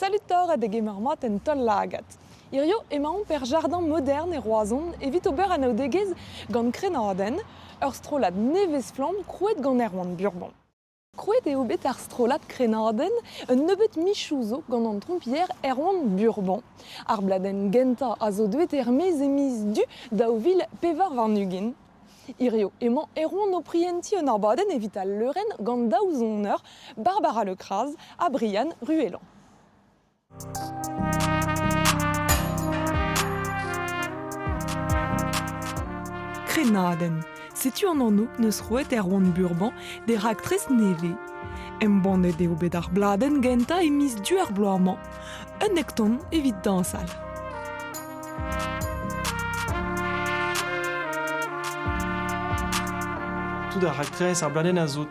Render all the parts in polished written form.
Salut Thor et gemermat en tol lagat. Irio emaon per jardin moderne et roazon evit ober an aodegez gant krenaden, ur strolat nevez flam krouet gant erwan burbon. Krouet eo bet ar strolat krenaden un nebeut michouzo gant an trompier erwan burbon. Ar bladen genta a zo deuet ermez e miz du daouvil pevar varnugin. Irio emañ erwan o prienti un arbaden evit al leuren gant daouzoneur Barbara Lecraz a Brian Ruellan. Krenaden, setu an anno neus roet erwan burban de raktres neve. Embandet eo bet ar bladen genta e miz du ar bloaman, un nekton evit dansal. Tout ar raktres ar bladen a zo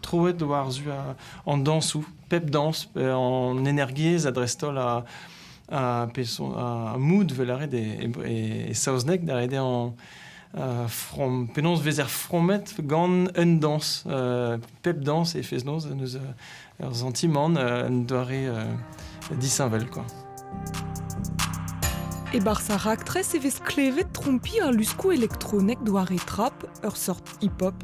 troet do ar zu an dansou, pep dans, en energiez adrestol a mood vel arret e saozneg da rede an penons vezer fromet gant un dans, pep dans e fez noz neus ur zantimant un doare disinvel, quoi. E bar sa raktres evez klevet trompi ar luskou elektronek doare trap, ur sort hip-hop,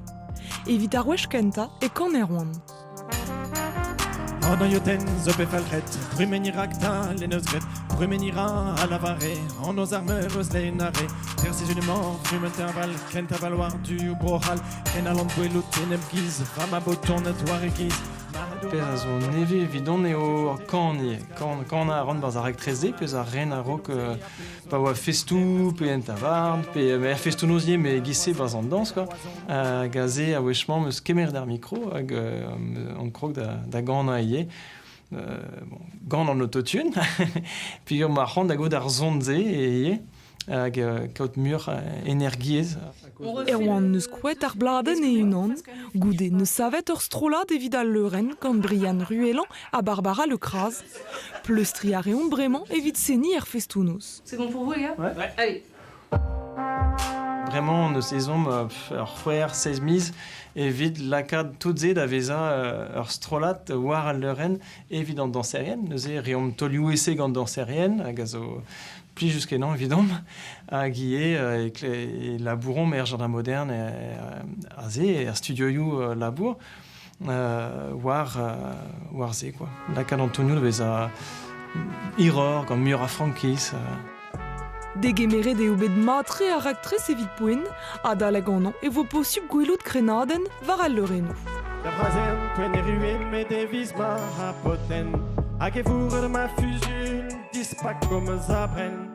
evit ar wech kenta e kan erwan. En yoten zo pe falchet, brumeniracta les neusgret, brumenira à la varée, en nos armeurs les narrés, précisément frumenterval, kentavaloir du brohal, kenaland buelut tenem giz, rama boton toire giz. Pez a zo neve evidon eo kan a ran baz a raktreze, pez a ren a rok pa oa festou, pe en tavard, pe festou nozie, me gisse baz an dans, quoi. Gaze a wechman meus kemer d'ar mikro, hag an krog da gant a ie. Gant an autotune, puis ma ran da go d'ar zonze e ie, hag kaut mur energiez. Erwan neus kouet ar bladen e unan, goude neus savet ur strolat evit al leuren gant Brian Ruellan a Barbara Lecraz. Pleustri a reont bremañ evit seni er festounoz. C'est bon pour vous, les gars? Ouais. Allez. Vraiment, nos saisons, ur c'hwer 16 miz, evit lakad tout zed a veza ur strolat war al leuren evit an danserien. Neuze reom tolioù ese gant danserien, hag a zo pli jusqu'enan, évidemment, à Guillet et labouron, mais jardin moderne, à Zé, et studioyou labour, war Zé, quoi. La cad Antonio, devait à Iror, comme mur à Frankis. Degemere de oubed matre a raktres evit poen, a daleg an an, e vo posub gwelout krenaden war al leurenou. La brazen, poen e rue, me devis ma rapoten, hag e fourre ma fusul, dispak comme zabren.